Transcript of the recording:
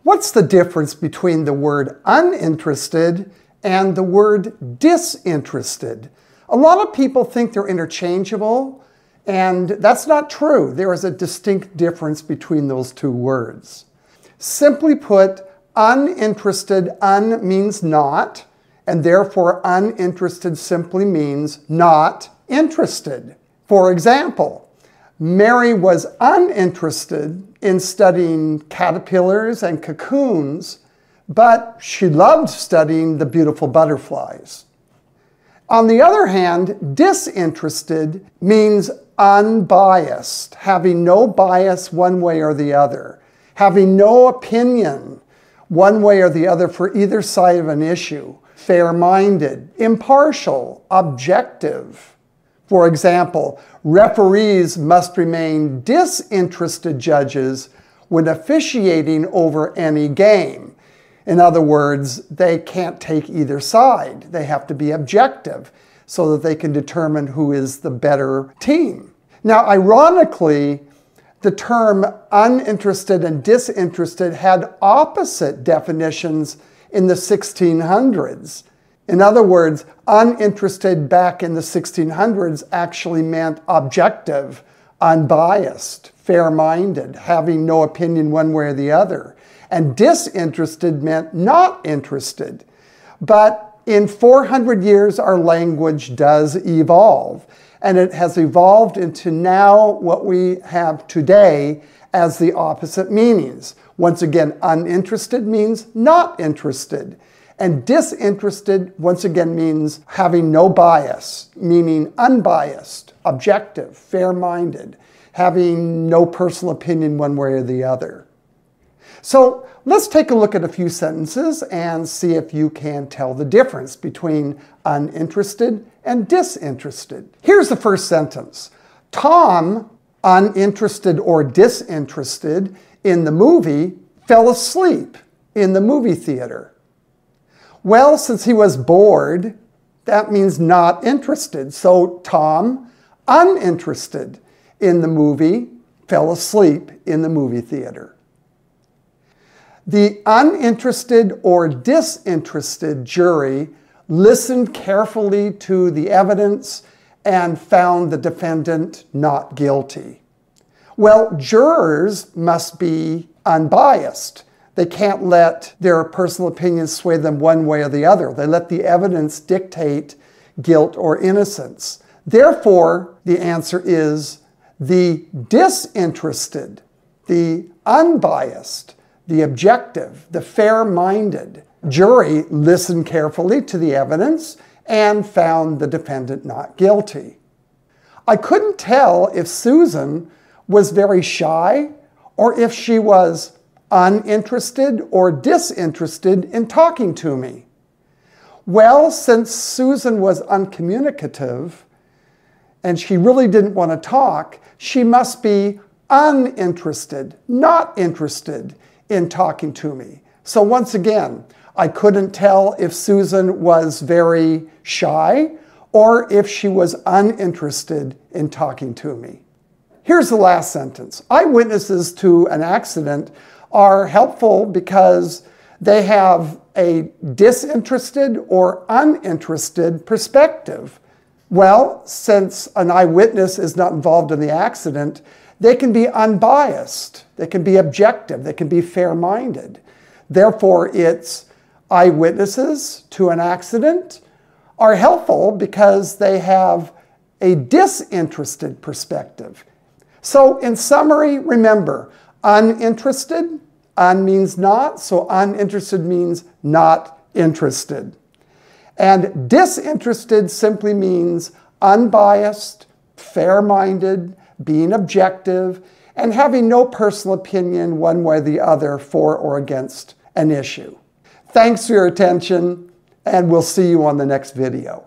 What's the difference between the word uninterested and the word disinterested? A lot of people think they're interchangeable, and that's not true. There is a distinct difference between those two words. Simply put, uninterested, un means not, and therefore uninterested simply means not interested. For example, Mary was uninterested in studying caterpillars and cocoons, but she loved studying the beautiful butterflies. On the other hand, disinterested means unbiased, having no bias one way or the other, having no opinion one way or the other for either side of an issue, fair-minded, impartial, objective. For example, referees must remain disinterested judges when officiating over any game. In other words, they can't take either side. They have to be objective so that they can determine who is the better team. Now, ironically, the term uninterested and disinterested had opposite definitions in the 1600s. In other words, uninterested back in the 1600s actually meant objective, unbiased, fair-minded, having no opinion one way or the other. And disinterested meant not interested. But in 400 years, our language does evolve. And it has evolved into now what we have today as the opposite meanings. Once again, uninterested means not interested. And disinterested, once again, means having no bias, meaning unbiased, objective, fair-minded, having no personal opinion one way or the other. So let's take a look at a few sentences and see if you can tell the difference between uninterested and disinterested. Here's the first sentence. Tom, uninterested or disinterested in the movie, fell asleep in the movie theater. Well, since he was bored, that means not interested. So Tom, uninterested in the movie, fell asleep in the movie theater. The uninterested or disinterested jury listened carefully to the evidence and found the defendant not guilty. Well, jurors must be unbiased. They can't let their personal opinions sway them one way or the other. They let the evidence dictate guilt or innocence. Therefore, the answer is the disinterested, the unbiased, the objective, the fair-minded jury listened carefully to the evidence and found the defendant not guilty. I couldn't tell if Susan was very shy or if she was uninterested or disinterested in talking to me. Well, since Susan was uncommunicative and she really didn't want to talk, she must be uninterested, not interested in talking to me. So once again, I couldn't tell if Susan was very shy or if she was uninterested in talking to me. Here's the last sentence. Eyewitnesses to an accident are helpful because they have a disinterested or uninterested perspective. Well, since an eyewitness is not involved in the accident, they can be unbiased, they can be objective, they can be fair-minded. Therefore, it's eyewitnesses to an accident are helpful because they have a disinterested perspective. So in summary, remember, uninterested, un means not, so uninterested means not interested. And disinterested simply means unbiased, fair-minded, being objective, and having no personal opinion one way or the other for or against an issue. Thanks for your attention, and we'll see you on the next video.